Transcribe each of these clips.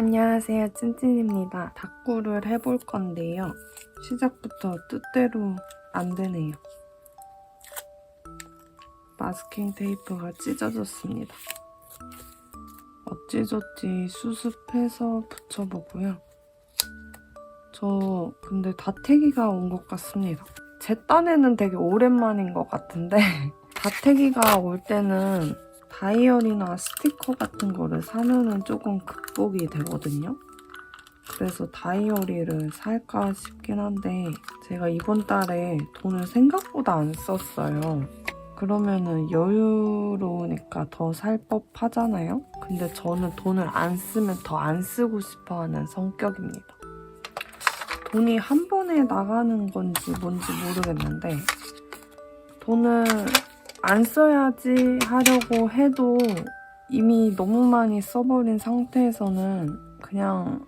안녕하세요, 찐찐입니다. 다꾸를 해볼 건데요. 시작부터 뜻대로 안 되네요. 마스킹 테이프가 찢어졌습니다. 어찌저찌 수습해서 붙여보고요. 저 근데 다태기가 온 것 같습니다. 제 딴에는 되게 오랜만인 것 같은데 다태기가 올 때는 다이어리나 스티커 같은 거를 사면은 조금 극복이 되거든요. 그래서 다이어리를 살까 싶긴 한데 제가 이번 달에 돈을 생각보다 안 썼어요. 그러면은 여유로우니까 더 살 법하잖아요. 근데 저는 돈을 안 쓰면 더 안 쓰고 싶어하는 성격입니다. 돈이 한 번에 나가는 건지 뭔지 모르겠는데 돈을 안 써야지 하려고 해도 이미 너무 많이 써버린 상태에서는 그냥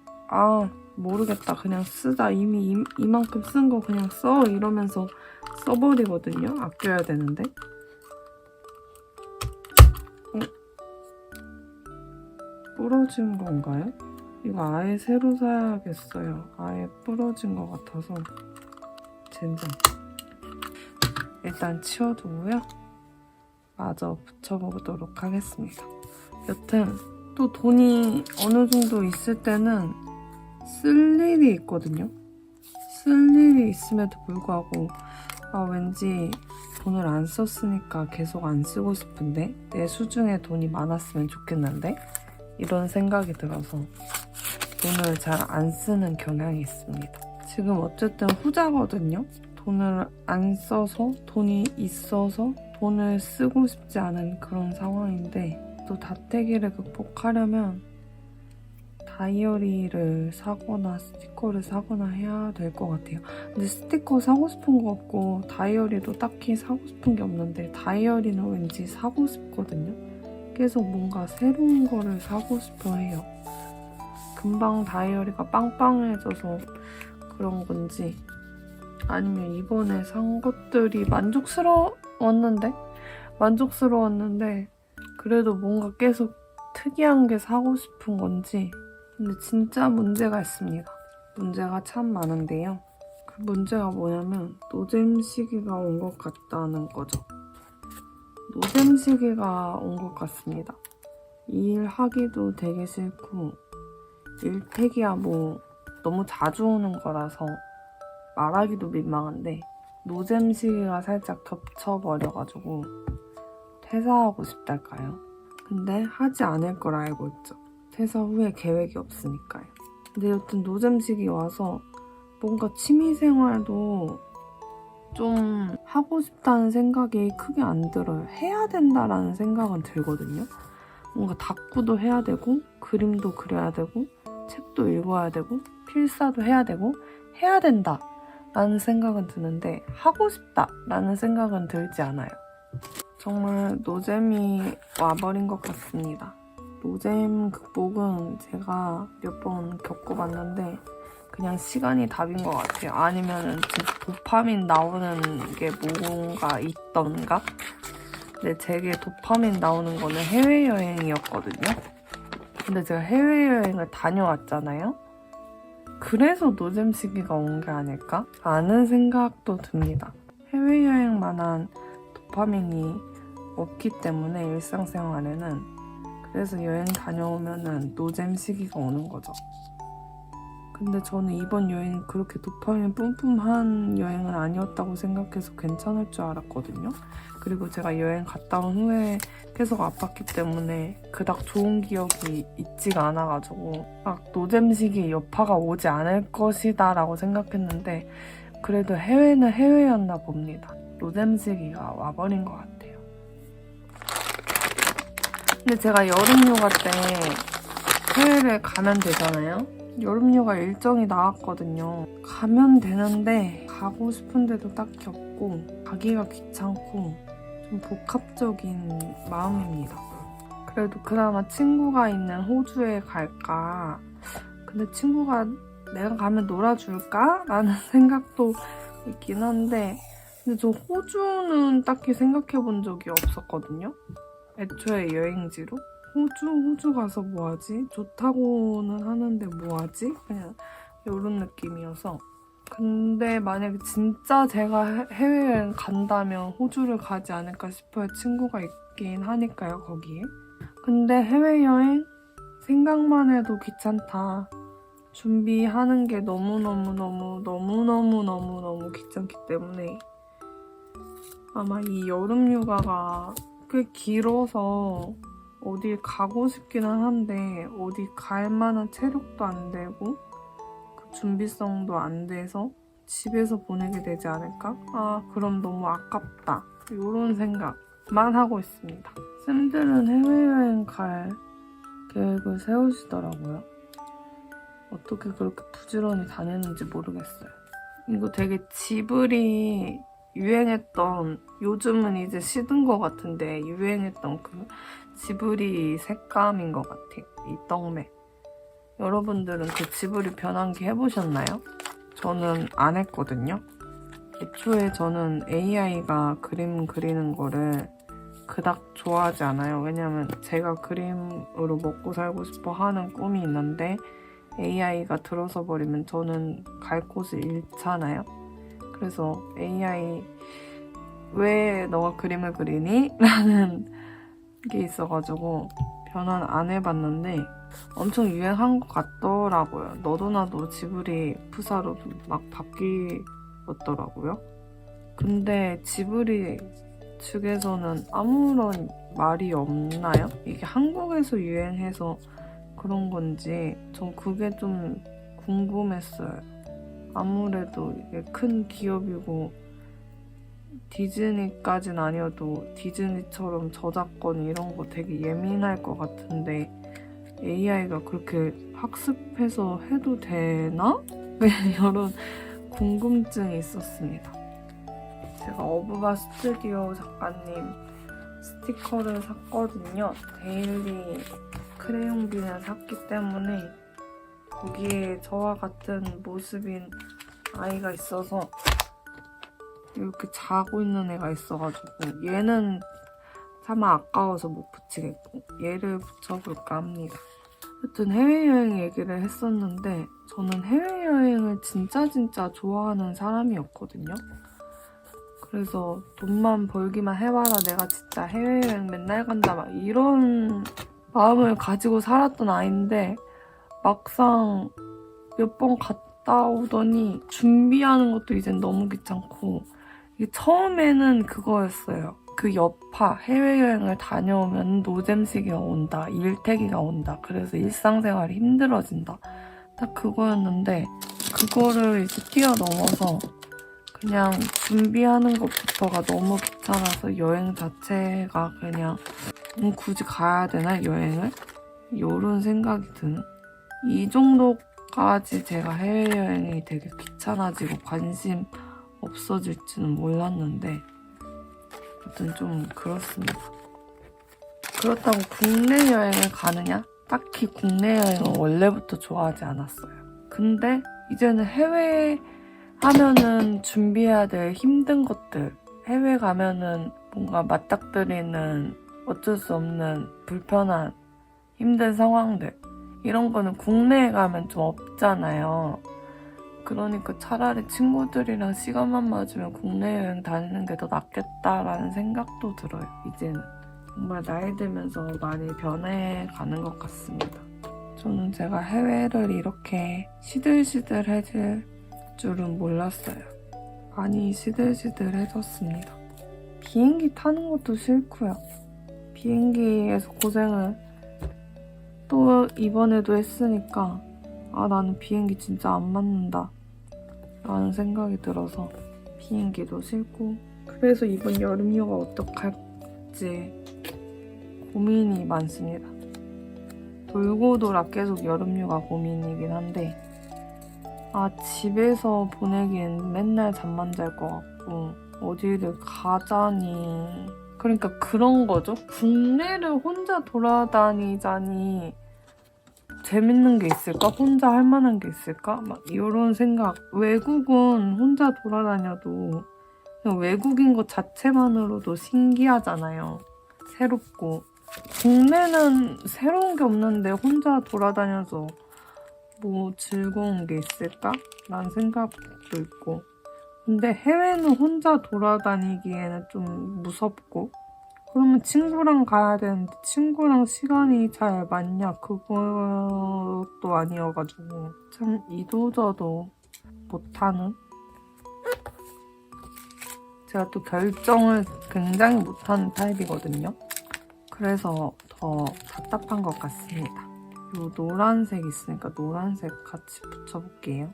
모르겠다 그냥 쓰자 이미 이만큼 쓴 거 그냥 써 이러면서 써버리거든요. 아껴야 되는데 부러진 건가요? 이거 아예 새로 사야겠어요. 아예 부러진 것 같아서 젠장. 일단 치워두고요. 마저 붙여보도록 하겠습니다. 여튼 또 돈이 어느 정도 있을 때는 쓸 일이 있거든요. 쓸 일이 있음에도 불구하고 왠지 돈을 안 썼으니까 계속 안 쓰고 싶은데 내 수중에 돈이 많았으면 좋겠는데 이런 생각이 들어서 돈을 잘 안 쓰는 경향이 있습니다. 지금 어쨌든 후자거든요. 돈을 안 써서 돈이 있어서 돈을 쓰고 싶지 않은 그런 상황인데 또 다태기를 극복하려면 다이어리를 사거나 스티커를 사거나 해야 될 것 같아요. 근데 스티커 사고 싶은 거 없고 다이어리도 딱히 사고 싶은 게 없는데 다이어리는 왠지 사고 싶거든요. 계속 뭔가 새로운 거를 사고 싶어 해요. 금방 다이어리가 빵빵해져서 그런 건지 아니면 이번에 산 것들이 만족스러웠는데 그래도 뭔가 계속 특이한 게 사고 싶은 건지 근데 진짜 문제가 있습니다. 문제가 참 많은데요. 그 문제가 뭐냐면 노잼 시기가 온 것 같다는 거죠. 노잼 시기가 온 것 같습니다. 이 일 하기도 되게 싫고 일택이야 뭐 너무 자주 오는 거라서 말하기도 민망한데 노잼 시기가 살짝 겹쳐버려가지고 퇴사하고 싶달까요? 근데 하지 않을 걸 알고 있죠. 퇴사 후에 계획이 없으니까요. 근데 여튼 노잼 시기 와서 뭔가 취미생활도 좀 하고 싶다는 생각이 크게 안 들어요. 해야 된다라는 생각은 들거든요. 뭔가 다꾸도 해야 되고 그림도 그려야 되고 책도 읽어야 되고 필사도 해야 되고 해야 된다 라는 생각은 드는데 하고 싶다 라는 생각은 들지 않아요. 정말 노잼이 와버린 것 같습니다. 노잼 극복은 제가 몇 번 겪어봤는데 그냥 시간이 답인 것 같아요. 아니면은 진짜 도파민 나오는 게 뭔가 있던가? 근데 제게 도파민 나오는 거는 해외여행이었거든요. 근데 제가 해외여행을 다녀왔잖아요. 그래서 노잼 시기가 온 게 아닐까? 라는 생각도 듭니다. 해외여행만한 도파민이 없기 때문에 일상생활에는 그래서 여행 다녀오면은 노잼 시기가 오는 거죠. 근데 저는 이번 여행이 그렇게 도파민 뿜뿜한 여행은 아니었다고 생각해서 괜찮을 줄 알았거든요. 그리고 제가 여행 갔다 온 후에 계속 아팠기 때문에 그닥 좋은 기억이 있지가 않아가지고 막 노잼 시기에 여파가 오지 않을 것이다 라고 생각했는데 그래도 해외는 해외였나 봅니다. 노잼 시기가 와버린 것 같아요. 근데 제가 여름휴가 때 해외를 가면 되잖아요. 여름휴가 일정이 나왔거든요. 가면 되는데 가고 싶은데도 딱히 없고 가기가 귀찮고 좀 복합적인 마음입니다. 그래도 그나마 친구가 있는 호주에 갈까? 근데 친구가 내가 가면 놀아줄까? 라는 생각도 있긴 한데 근데 저 호주는 딱히 생각해본 적이 없었거든요. 애초에 여행지로. 호주 가서 뭐하지? 좋다고는 하는데 뭐하지? 그냥 이런 느낌이어서. 근데 만약에 진짜 제가 해외여행 간다면 호주를 가지 않을까 싶어요. 친구가 있긴 하니까요, 거기에. 근데 해외여행 생각만 해도 귀찮다. 준비하는 게 너무너무 귀찮기 때문에 아마 이 여름 휴가가 꽤 길어서 어딜 가고 싶기는 한데 어디 갈 만한 체력도 안 되고 그 준비성도 안 돼서 집에서 보내게 되지 않을까? 아, 그럼 너무 아깝다. 이런 생각만 하고 있습니다. 쌤들은 해외여행 갈 계획을 세우시더라고요. 어떻게 그렇게 부지런히 다녔는지 모르겠어요. 이거 되게 지브리 유행했던, 요즘은 이제 시든 것 같은데 유행했던 그 지브리 색감인 것 같아요. 이 떡메. 여러분들은 그 지브리 변환기 해보셨나요? 저는 안 했거든요. 애초에 저는 AI가 그림 그리는 거를 그닥 좋아하지 않아요. 왜냐면 제가 그림으로 먹고 살고 싶어 하는 꿈이 있는데 AI가 들어서 버리면 저는 갈 곳을 잃잖아요. 그래서 AI 왜 너가 그림을 그리니? 라는 게 있어가지고 변환 안 해봤는데 엄청 유행한 것 같더라고요. 너도 나도 지브리 푸사로 막 바뀌었더라고요. 근데 지브리 측에서는 아무런 말이 없나요? 이게 한국에서 유행해서 그런 건지 전 그게 좀 궁금했어요. 아무래도 이게 큰 기업이고 디즈니까진 아니어도 디즈니처럼 저작권 이런 거 되게 예민할 것 같은데 AI가 그렇게 학습해서 해도 되나? 이런 궁금증이 있었습니다. 제가 어부바 스튜디오 작가님 스티커를 샀거든요. 데일리 크레용빈을 샀기 때문에 거기에 저와 같은 모습인 아이가 있어서 이렇게 자고 있는 애가 있어가지고 얘는 차마 아까워서 못 붙이겠고 얘를 붙여볼까 합니다. 여튼 해외여행 얘기를 했었는데 저는 해외여행을 진짜 좋아하는 사람이었거든요. 그래서 돈만 벌기만 해봐라 내가 진짜 해외여행 맨날 간다 막 이런 마음을 가지고 살았던 아이인데 막상 몇 번 갔다 오더니 준비하는 것도 이젠 너무 귀찮고 이게 처음에는 그거였어요. 그 여파 해외여행을 다녀오면 노잼시기가 온다, 일태기가 온다. 그래서 일상생활이 힘들어진다. 딱 그거였는데 그거를 이제 뛰어넘어서 그냥 준비하는 것부터가 너무 귀찮아서 여행 자체가 그냥 굳이 가야 되나 여행을? 이런 생각이 드는 이 정도까지 제가 해외여행이 되게 귀찮아지고 관심 없어질지는 몰랐는데 아무튼 좀 그렇습니다. 그렇다고 국내 여행을 가느냐? 딱히 국내 여행은 원래부터 좋아하지 않았어요. 근데 이제는 해외 하면은 준비해야 될 힘든 것들, 해외 가면은 뭔가 맞닥뜨리는 어쩔 수 없는 불편한 힘든 상황들 이런 거는 국내에 가면 좀 없잖아요. 그러니까 차라리 친구들이랑 시간만 맞으면 국내 여행 다니는 게 더 낫겠다라는 생각도 들어요. 이제는 정말 나이 들면서 많이 변해가는 것 같습니다. 저는 제가 해외를 이렇게 시들시들해질 줄은 몰랐어요. 많이 시들시들해졌습니다. 비행기 타는 것도 싫고요. 비행기에서 고생을 또 이번에도 했으니까 아 나는 비행기 진짜 안 맞는다 라는 생각이 들어서 비행기도 싫고 그래서 이번 여름휴가 어떡할지 고민이 많습니다. 돌고 돌아 계속 여름휴가 고민이긴 한데 아 집에서 보내기엔 맨날 잠만 잘 것 같고 어디를 가자니 그러니까 그런 거죠. 국내를 혼자 돌아다니자니 재밌는 게 있을까? 혼자 할 만한 게 있을까? 막 이런 생각. 외국은 혼자 돌아다녀도 그냥 외국인 것 자체만으로도 신기하잖아요. 새롭고 국내는 새로운 게 없는데 혼자 돌아다녀서 뭐 즐거운 게 있을까? 라는 생각도 있고, 근데 해외는 혼자 돌아다니기에는 좀 무섭고, 그러면 친구랑 가야 되는데 친구랑 시간이 잘 맞냐? 그것도 아니어가지고 참 이도저도 못하는? 제가 또 결정을 굉장히 못하는 타입이거든요. 그래서 더 답답한 것 같습니다. 요 노란색 있으니까 노란색 같이 붙여볼게요.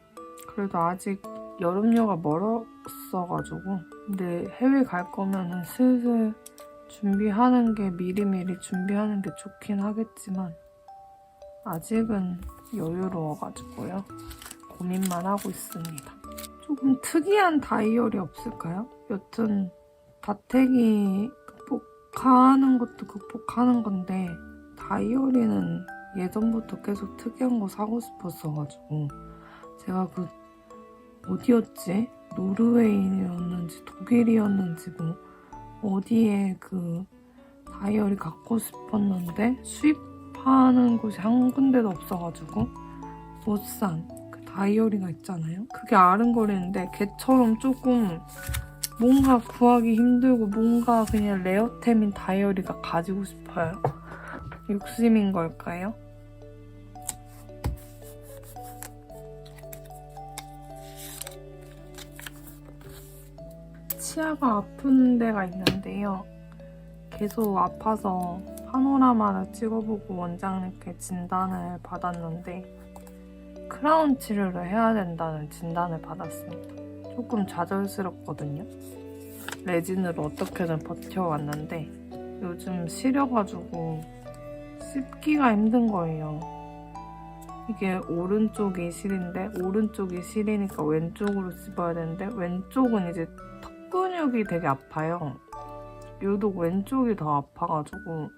그래도 아직 여름휴가 멀었어가지고, 근데 해외 갈 거면은 슬슬 준비하는 게 미리미리 준비하는 게 좋긴 하겠지만 아직은 여유로워가지고요. 고민만 하고 있습니다. 조금 특이한 다이어리 없을까요? 여튼 다택이 극복하는 것도 극복하는 건데 다이어리는 예전부터 계속 특이한 거 사고 싶었어가지고, 제가 그 어디였지? 노르웨이였는지 독일이었는지 뭐 어디에 그 다이어리 갖고 싶었는데 수입하는 곳이 한 군데도 없어가지고 못 산 그 다이어리가 있잖아요. 그게 아른거리는데 걔처럼 조금 뭔가 구하기 힘들고 뭔가 그냥 레어템인 다이어리가 가지고 싶어요. 욕심인 걸까요? 치아가 아픈 데가 있는데요. 계속 아파서 파노라마를 찍어보고 원장님께 진단을 받았는데 크라운 치료를 해야 된다는 진단을 받았습니다. 조금 좌절스럽거든요. 레진으로 어떻게든 버텨왔는데 요즘 시려가지고 씹기가 힘든 거예요. 이게 오른쪽이 실인데 오른쪽이 실이니까 왼쪽으로 씹어야 되는데 왼쪽은 이제 턱 근육이 되게 아파요. 유독 왼쪽이 더 아파가지고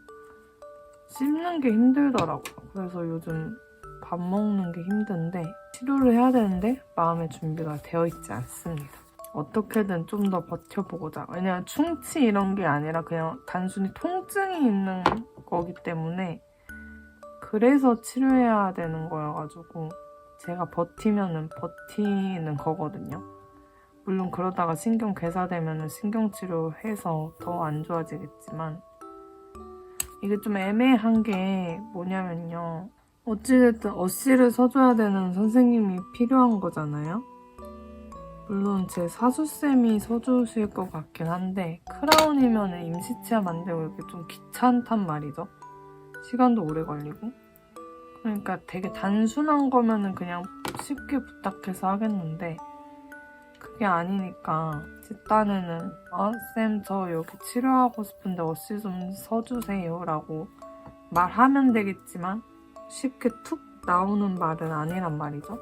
씹는 게 힘들더라고요. 그래서 요즘 밥 먹는 게 힘든데 치료를 해야 되는데 마음의 준비가 되어 있지 않습니다. 어떻게든 좀 더 버텨보고자. 왜냐면 충치 이런 게 아니라 그냥 단순히 통증이 있는 거기 때문에 그래서 치료해야 되는 거여가지고 제가 버티면은 버티는 거거든요. 물론 그러다가 신경 괴사되면은 신경치료해서 더 안 좋아지겠지만 이게 좀 애매한 게 뭐냐면요. 어찌됐든 어씨를 서줘야 되는 선생님이 필요한 거잖아요. 물론 제 사수쌤이 서주실 것 같긴 한데 크라운이면 임시치아 만들고 이렇게 좀 귀찮단 말이죠. 시간도 오래 걸리고. 그러니까 되게 단순한 거면은 그냥 쉽게 부탁해서 하겠는데 그게 아니니까 제 딴에는 쌤 저 여기 치료하고 싶은데 어씨 좀 서주세요 라고 말하면 되겠지만 쉽게 툭 나오는 말은 아니란 말이죠.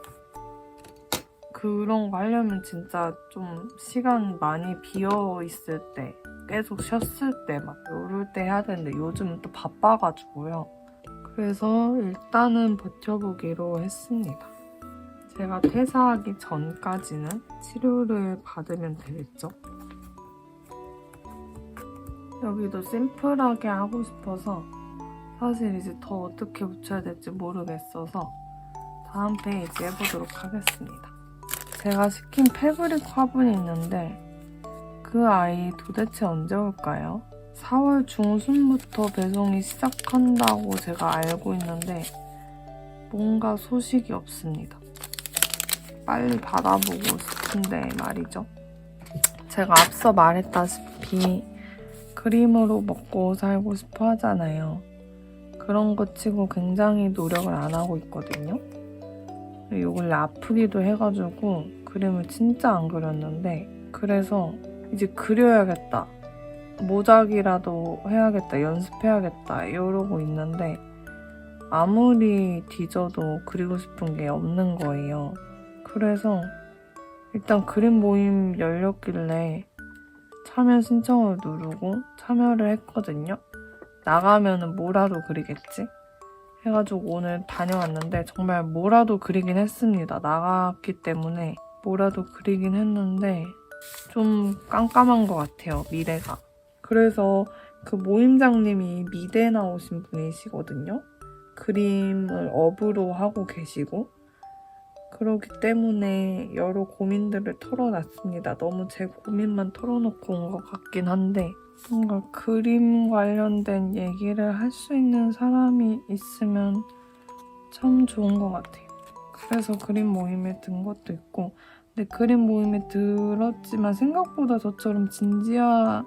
그런 거 하려면 진짜 좀 시간 많이 비어있을 때 계속 쉬었을 때 막 이럴 때 해야 되는데 요즘은 또 바빠가지고요. 그래서 일단은 버텨보기로 했습니다. 제가 퇴사하기 전까지는 치료를 받으면 되겠죠. 여기도 심플하게 하고 싶어서 사실 이제 더 어떻게 붙여야 될지 모르겠어서 다음 페이지 해보도록 하겠습니다. 제가 시킨 패브릭 화분이 있는데 그 아이 도대체 언제 올까요? 4월 중순부터 배송이 시작한다고 제가 알고 있는데 뭔가 소식이 없습니다. 빨리 받아보고 싶은데 말이죠. 제가 앞서 말했다시피 그림으로 먹고 살고 싶어 하잖아요. 그런 거 치고 굉장히 노력을 안 하고 있거든요. 요 근래 아프기도 해가지고 그림을 진짜 안 그렸는데 그래서 이제 그려야겠다. 모작이라도 해야겠다. 연습해야겠다. 이러고 있는데 아무리 뒤져도 그리고 싶은 게 없는 거예요. 그래서 일단 그림 모임 열렸길래 참여 신청을 누르고 참여를 했거든요. 나가면은 뭐라도 그리겠지? 해가지고 오늘 다녀왔는데 정말 뭐라도 그리긴 했습니다. 나갔기 때문에 뭐라도 그리긴 했는데 좀 깜깜한 것 같아요, 미래가. 그래서 그 모임장님이 미대 나오신 분이시거든요. 그림을 업으로 하고 계시고 그렇기 때문에 여러 고민들을 털어놨습니다. 너무 제 고민만 털어놓고 온 것 같긴 한데 뭔가 그림 관련된 얘기를 할 수 있는 사람이 있으면 참 좋은 것 같아요. 그래서 그림 모임에 든 것도 있고 근데 그림 모임에 들었지만 생각보다 저처럼 진지하신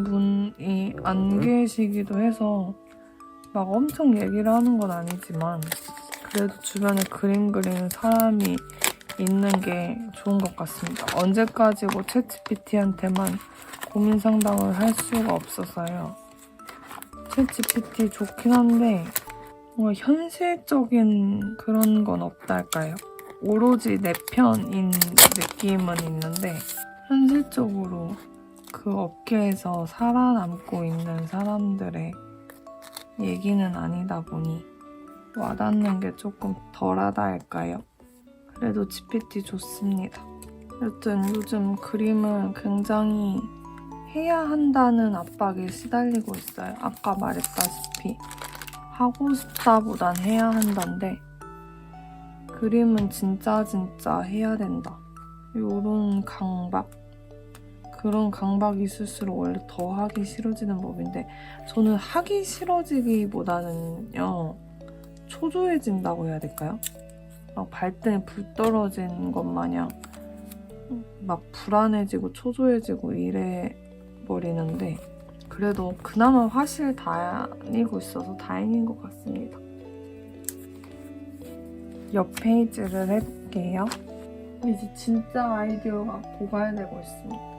분이 안 계시기도 해서 막 엄청 얘기를 하는 건 아니지만 그래도 주변에 그림 그리는 사람이 있는 게 좋은 것 같습니다. 언제까지고 챗GPT한테만 고민 상담을 할 수가 없어서요. 챗GPT 좋긴 한데 뭔가 현실적인 그런 건 없달까요? 오로지 내 편인 느낌은 있는데 현실적으로 그 업계에서 살아남고 있는 사람들의 얘기는 아니다 보니 와닿는 게 조금 덜하다 할까요? 그래도 GPT 좋습니다. 여튼 요즘 그림을 굉장히 해야 한다는 압박에 시달리고 있어요. 아까 말했다시피 하고 싶다보단 해야 한다인데 그림은 진짜 해야 된다. 요런 강박? 그런 강박이 있을수록 원래 더 하기 싫어지는 법인데 저는 하기 싫어지기보다는요 초조해진다고 해야 될까요? 막 발등에 불 떨어진 것 마냥 막 불안해지고 초조해지고 이래 버리는데 그래도 그나마 화실 다니고 있어서 다행인 것 같습니다. 옆 페이지를 해볼게요. 이제 진짜 아이디어가 고갈되고 있습니다.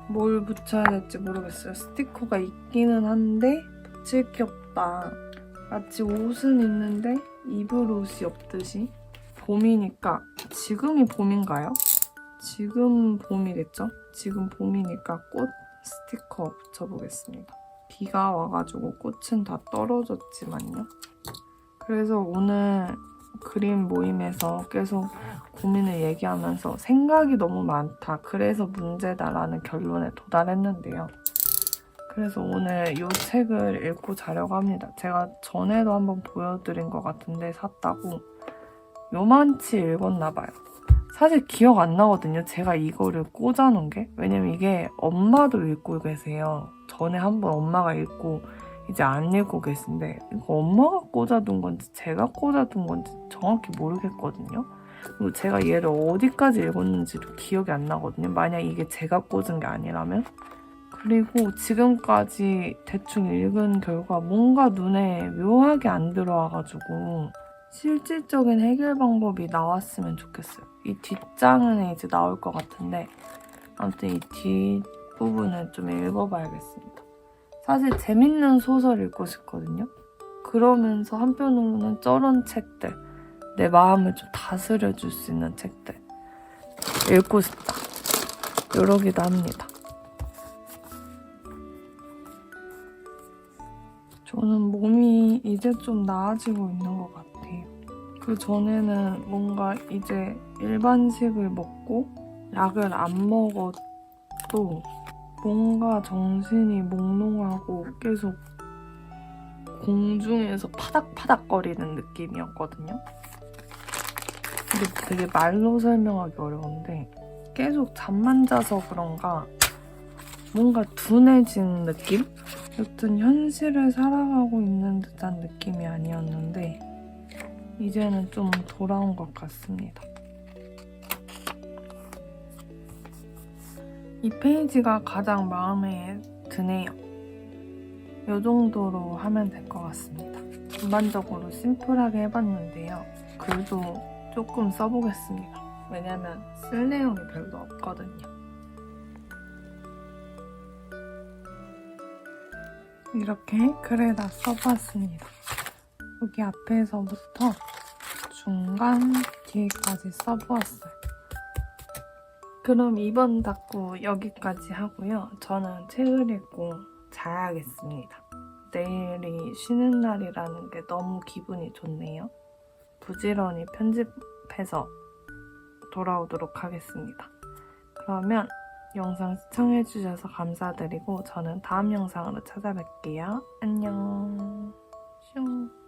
뭘 붙여야 될지 모르겠어요. 스티커가 있기는 한데 붙일 게 없다. 마치 옷은 있는데 입을 옷이 없듯이 봄이니까 지금이 봄인가요? 지금 봄이겠죠? 지금 봄이니까 꽃 스티커 붙여보겠습니다. 비가 와가지고 꽃은 다 떨어졌지만요. 그래서 오늘 그림 모임에서 계속 고민을 얘기하면서 생각이 너무 많다. 그래서 문제다라는 결론에 도달했는데요. 그래서 오늘 이 책을 읽고 자려고 합니다. 제가 전에도 한번 보여드린 것 같은데 샀다고 요만치 읽었나 봐요. 사실 기억 안 나거든요. 제가 이거를 꽂아놓은 게. 왜냐면 이게 엄마도 읽고 계세요. 전에 한번 엄마가 읽고 이제 안 읽고 계신데 이거 엄마가 꽂아둔 건지 제가 꽂아둔 건지 정확히 모르겠거든요. 그리고 제가 얘를 어디까지 읽었는지도 기억이 안 나거든요. 만약 이게 제가 꽂은 게 아니라면. 그리고 지금까지 대충 읽은 결과 뭔가 눈에 묘하게 안 들어와가지고 실질적인 해결 방법이 나왔으면 좋겠어요. 이 뒷장은 이제 나올 것 같은데 아무튼 이 뒷부분을 좀 읽어봐야겠습니다. 사실 재밌는 소설 읽고 싶거든요. 그러면서 한편으로는 저런 책들, 내 마음을 좀 다스려줄 수 있는 책들 읽고 싶다. 이러기도 합니다. 저는 몸이 이제 좀 나아지고 있는 것 같아요. 그 전에는 뭔가 이제 일반식을 먹고 약을 안 먹어도 뭔가 정신이 몽롱하고 계속 공중에서 파닥파닥거리는 느낌이었거든요. 근데 되게 말로 설명하기 어려운데 계속 잠만 자서 그런가 뭔가 둔해진 느낌? 여튼 현실을 살아가고 있는 듯한 느낌이 아니었는데 이제는 좀 돌아온 것 같습니다. 이 페이지가 가장 마음에 드네요. 이 정도로 하면 될 것 같습니다. 전반적으로 심플하게 해봤는데요. 글도 조금 써보겠습니다. 왜냐면 쓸 내용이 별로 없거든요. 이렇게 글에다 써봤습니다. 여기 앞에서부터 중간 뒤에까지 써보았어요. 그럼 이번 닦고 여기까지 하고요. 저는 책을 읽고 자야겠습니다. 내일이 쉬는 날이라는 게 너무 기분이 좋네요. 부지런히 편집해서 돌아오도록 하겠습니다. 그러면 영상 시청해주셔서 감사드리고 저는 다음 영상으로 찾아뵐게요. 안녕. 슝.